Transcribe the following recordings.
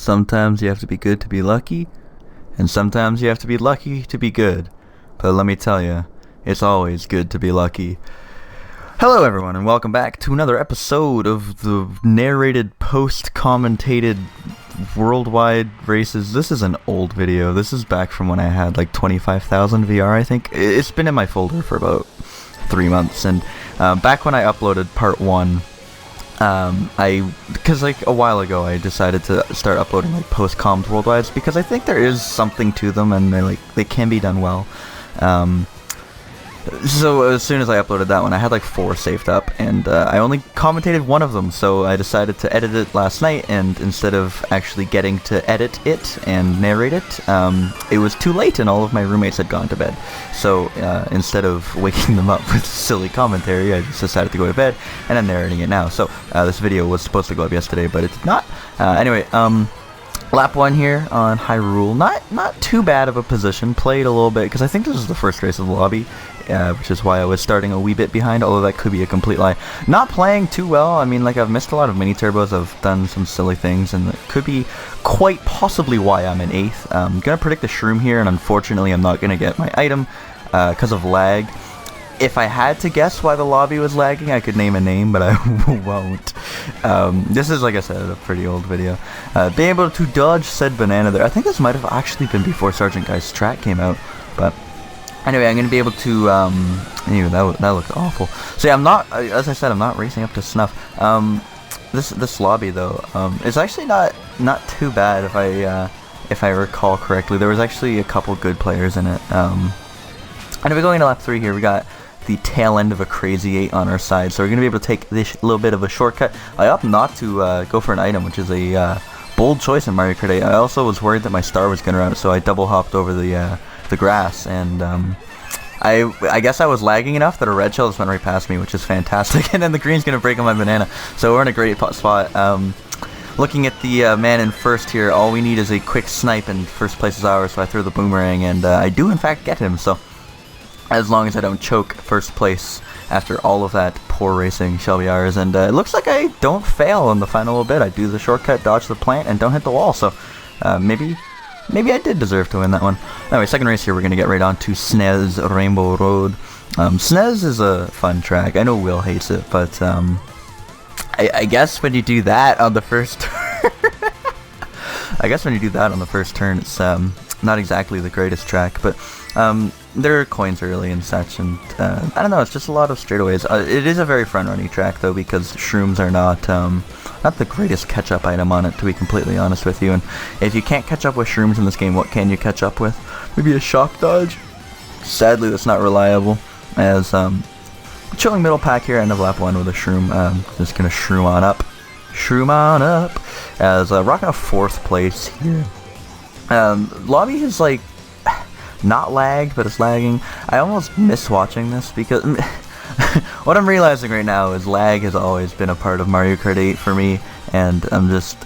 Sometimes you have to be good to be lucky, and sometimes you have to be lucky to be good. But let me tell you, it's always good to be lucky. Hello everyone, and welcome back to another episode of the narrated, post-commentated worldwide races. This is an old video. This is back from when I had like 25,000 VR, I think. It's been in my folder for about 3 months, and back when I uploaded part 1, because like a while ago I decided to start uploading like post-comms worldwides because I think there is something to them and they can be done well. So as soon as I uploaded that one, I had like 4 saved up, and I only commentated one of them, so I decided to edit it last night, and instead of actually getting to edit it and narrate it, it was too late and all of my roommates had gone to bed. So instead of waking them up with silly commentary, I just decided to go to bed, and I'm narrating it now. So this video was supposed to go up yesterday, but it did not. Anyway, lap 1 here on Hyrule. Not too bad of a position. Played a little bit, because I think this is the first race of the lobby, which is why I was starting a wee bit behind, although that could be a complete lie. Not playing too well. I mean, like, I've missed a lot of mini-turbos, I've done some silly things, and it could be quite possibly why I'm in 8th. I'm going to predict the shroom here, and unfortunately I'm not going to get my item because of lag. If I had to guess why the lobby was lagging, I could name a name, but I won't. This is, like I said, a pretty old video. Being able to dodge said banana there. I think this might have actually been before Sergeant Guy's track came out, but anyway, I'm going to be able to, anyway, that looked awful. So yeah, I'm not, as I said, I'm not racing up to snuff. This lobby, though, is actually not too bad if I recall correctly. There was actually a couple good players in it. Anyway, going to lap 3 here, we got the tail end of a crazy 8 on our side, so we're going to be able to take this little bit of a shortcut. I opt not to go for an item, which is a bold choice in Mario Kart 8. I also was worried that my star was going to run out, so I double hopped over the grass, and I guess I was lagging enough that a red shell just went right past me, which is fantastic, and then the green's going to break on my banana, so we're in a great spot. Looking at the man in first here, all we need is a quick snipe, and first place is ours, so I throw the boomerang, and I do in fact get him, so as long as I don't choke first place after all of that poor racing shall be ours. And it looks like I don't fail in the final little bit. I do the shortcut, dodge the plant, and don't hit the wall, so maybe I did deserve to win that one. Anyway, second race here, we're going to get right on to SNES Rainbow Road. SNES is a fun track. I know Will hates it, but I guess when you do that on the first turn, it's not exactly the greatest track, but there are coins early and such, and I don't know, it's just a lot of straightaways. It is a very front-running track, though, because shrooms are not the greatest catch-up item on it, to be completely honest with you, and if you can't catch up with shrooms in this game, what can you catch up with? Maybe a shock dodge? Sadly, that's not reliable, as chilling middle pack here, end of lap 1 with a shroom. Just gonna shroom on up, as rocking a 4th place here. Lobby is like not lagged, but it's lagging. I almost miss watching this because what I'm realizing right now is lag has always been a part of Mario Kart 8 for me, and I'm just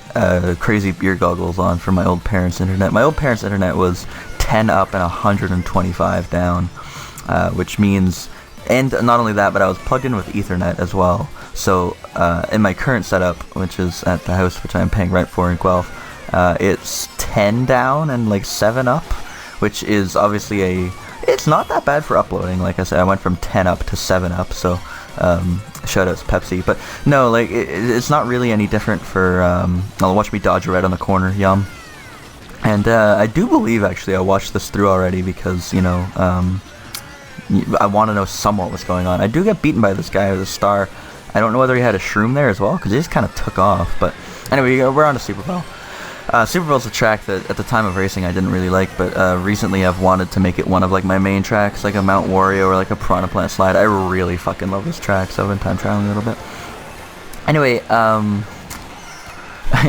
crazy beer goggles on for my old parents' internet. My old parents' internet was 10 up and 125 down, which means, and not only that, but I was plugged in with Ethernet as well. So in my current setup, which is at the house, which I'm paying rent for in Guelph, it's 10 down and like 7 up, which is obviously it's not that bad for uploading. Like I said, I went from 10 up to 7 up, so shoutouts Pepsi. But no, like it's not really any different for watch me dodge a red on the corner, yum. And I do believe actually I watched this through already because, you know, I want to know somewhat what's going on. I do get beaten by this guy with a star. I don't know whether he had a shroom there as well, because he just kind of took off. But anyway, we're on to Super Bowl. Super Bowl's a track that at the time of racing I didn't really like, but recently I've wanted to make it one of like my main tracks, like a Mount Wario or like a Piranha Plant slide. I really fucking love this track, so I've been time trialing a little bit. Anyway,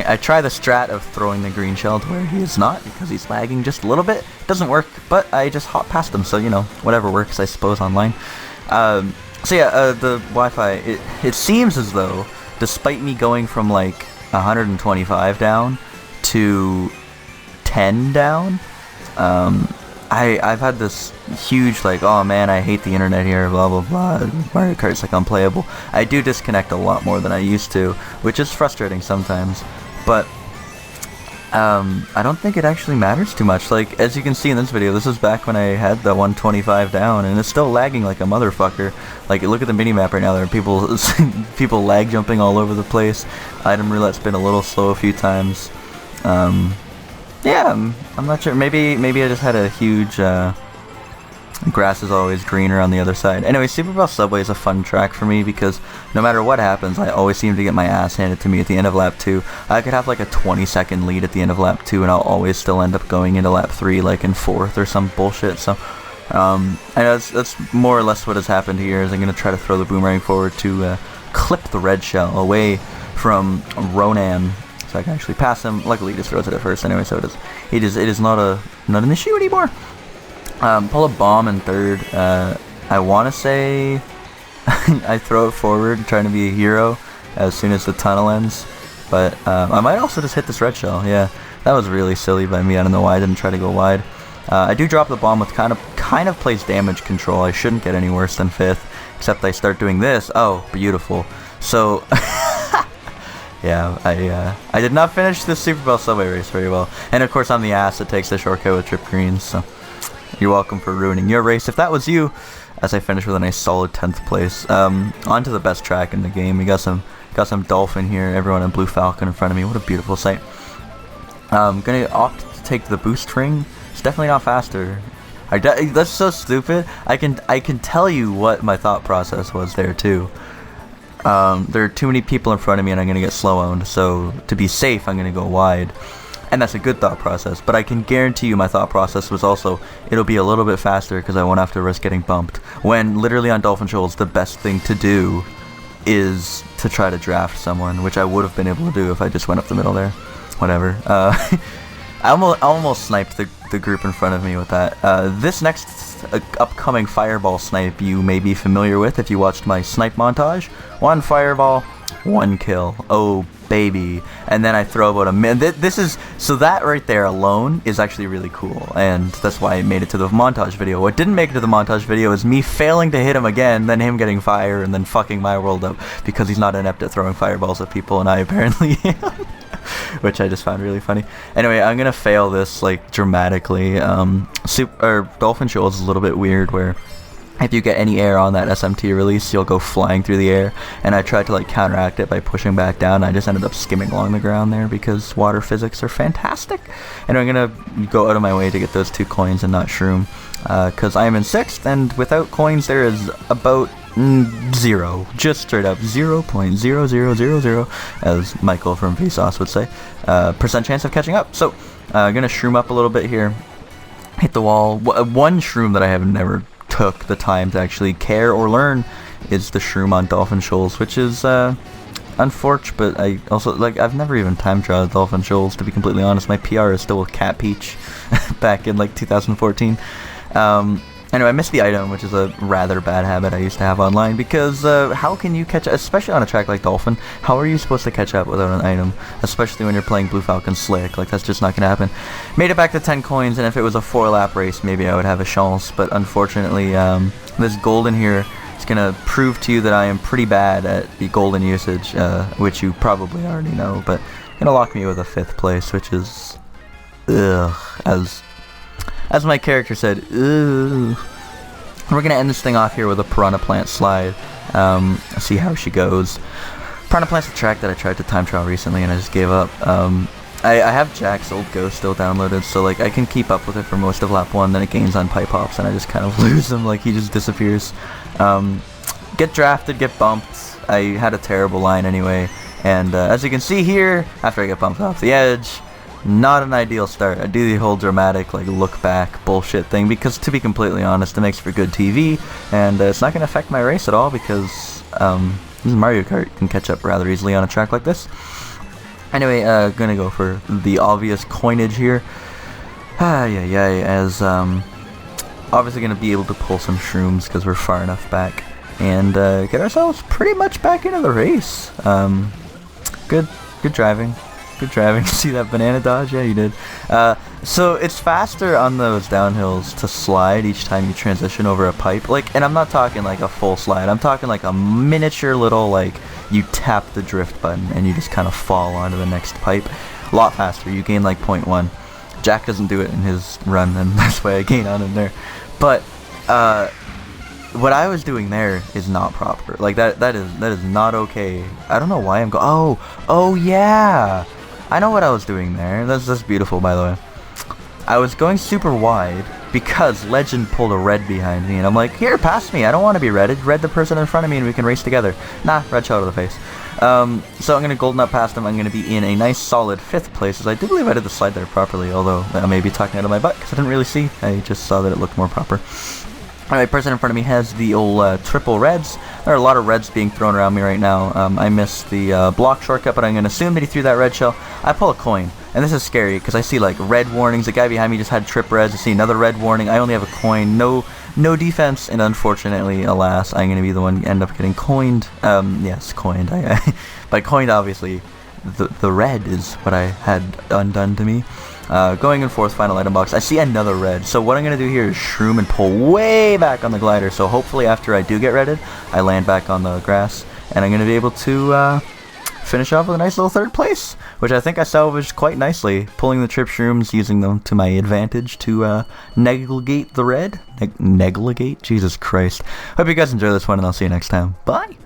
I try the strat of throwing the green shell to where he is not, because he's lagging just a little bit. Doesn't work, but I just hop past him, so you know, whatever works, I suppose, online. So yeah, the Wi-Fi, it seems as though, despite me going from like 125 down to 10 down, I've had this huge like, oh man, I hate the internet here, blah blah blah, Mario Kart's like unplayable. I do disconnect a lot more than I used to, which is frustrating sometimes, but I don't think it actually matters too much. Like, as you can see in this video, this is back when I had the 125 down, and it's still lagging like a motherfucker. Like, look at the minimap right now, there are people lag jumping all over the place. Item roulette's been a little slow a few times. Yeah, I'm not sure, maybe I just had a huge, grass is always greener on the other side. Anyway, Super Bowl Subway is a fun track for me because no matter what happens, I always seem to get my ass handed to me at the end of lap 2. I could have like a 20-second lead at the end of lap 2 and I'll always still end up going into lap 3 like in 4th or some bullshit. So I know that's more or less what has happened here. Is I'm going to try to throw the boomerang forward to clip the red shell away from Ronan so I can actually pass him. Luckily he just throws it at first anyway, so it is not an issue anymore. Pull a bomb in 3rd. I want to say I throw it forward, trying to be a hero as soon as the tunnel ends. But I might also just hit this red shell. Yeah, that was really silly by me. I don't know why I didn't try to go wide. I do drop the bomb with kind of plays damage control. I shouldn't get any worse than 5th, except I start doing this. Oh, beautiful. So yeah, I did not finish this Super Bowl Subway race very well. And of course I'm the ass that takes the shortcut with trip greens. So you're welcome for ruining your race if that was you, as I finish with a nice solid 10th place. On to the best track in the game. We got some Dolphin here, everyone in Blue Falcon in front of me. What a beautiful sight. I'm gonna opt to take the boost ring. It's definitely not faster. That's so stupid. I can tell you what my thought process was there too. There are too many people in front of me and I'm gonna get slow owned, so to be safe I'm gonna go wide. And that's a good thought process, but I can guarantee you my thought process was also, it'll be a little bit faster because I won't have to risk getting bumped. When literally on Dolphin Shoals, the best thing to do is to try to draft someone, which I would have been able to do if I just went up the middle there. Whatever. I almost sniped the group in front of me with that. This next upcoming fireball snipe you may be familiar with if you watched my snipe montage. 1 fireball, 1 kill. Oh, baby. And then I throw about a minute. This is, so that right there alone is actually really cool, and that's why I made it to the montage video. What didn't make it to the montage video is me failing to hit him again, then him getting fire, and then fucking my world up because he's not inept at throwing fireballs at people, and I apparently am. Which I just found really funny. Anyway, I'm gonna fail this like dramatically. Dolphin Shoals is a little bit weird where if you get any air on that SMT release, you'll go flying through the air, and I tried to like counteract it by pushing back down. I just ended up skimming along the ground there because water physics are fantastic, and I'm gonna go out of my way to get those 2 coins and not shroom, because I am in 6th, and without coins there is about 0, just straight up 0.0000, as Michael from Vsauce would say, percent chance of catching up. So I'm gonna shroom up a little bit here, hit the wall. One shroom that I have never took the time to actually care or learn is the shroom on Dolphin Shoals, which is unfortunate, but I also, like, I've never even time trialed Dolphin Shoals, to be completely honest. My PR is still with Cat Peach back in like 2014. Anyway, I missed the item, which is a rather bad habit I used to have online, because how can you catch, especially on a track like Dolphin, how are you supposed to catch up without an item, especially when you're playing Blue Falcon Slick? Like, that's just not gonna happen. Made it back to 10 coins, and if it was a 4-lap race, maybe I would have a chance, but unfortunately, this golden here is gonna prove to you that I am pretty bad at the golden usage, which you probably already know, but gonna lock me with a 5th place, which is, ugh, as my character said, ugh. We're gonna end this thing off here with a Piranha Plant slide. See how she goes. Piranha Plant's a track that I tried to time trial recently and I just gave up. I have Jack's old Ghost still downloaded, so like I can keep up with it for most of lap 1, then it gains on pipe hops and I just kind of lose him, like he just disappears. Get drafted, get bumped. I had a terrible line anyway, and as you can see here, after I get bumped off the edge, not an ideal start. I do the whole dramatic like look back bullshit thing because, to be completely honest, it makes for good TV, and it's not going to affect my race at all because Mario Kart can catch up rather easily on a track like this. Anyway, gonna go for the obvious coinage here. As obviously gonna be able to pull some shrooms because we're far enough back and get ourselves pretty much back into the race. Good driving. Good driving. See that banana dodge? Yeah, you did. So it's faster on those downhills to slide each time you transition over a pipe. Like, and I'm not talking like a full slide. I'm talking like a miniature little, like, you tap the drift button and you just kind of fall onto the next pipe. A lot faster. You gain like 0.1. Jack doesn't do it in his run, and that's why I gain on him there. But what I was doing there is not proper. Like that is not okay. I don't know why I'm oh yeah, I know what I was doing there. That's beautiful, by the way. I was going super wide because Legend pulled a red behind me, and I'm like, here, pass me. I don't want to be redded. Red the person in front of me, and we can race together. Nah, red shot to the face. So I'm gonna golden up past him. I'm gonna be in a nice solid 5th place, as I do believe I did the slide there properly. Although I may be talking out of my butt because I didn't really see. I just saw that it looked more proper. Alright, person in front of me has the old triple reds. There are a lot of reds being thrown around me right now. I missed the block shortcut, but I'm going to assume that he threw that red shell. I pull a coin, and this is scary because I see like red warnings. The guy behind me just had trip reds. I see another red warning. I only have a coin. No defense, and unfortunately, alas, I'm going to be the one end up getting coined. Yes, coined. By coined, obviously, the red is what I had undone to me. Going in 4th final item box, I see another red. So what I'm going to do here is shroom and pull way back on the glider. So hopefully after I do get redded, I land back on the grass. And I'm going to be able to finish off with a nice little 3rd place, which I think I salvaged quite nicely. Pulling the trip shrooms, using them to my advantage to negligate the red. Negligate? Jesus Christ. Hope you guys enjoy this one, and I'll see you next time. Bye!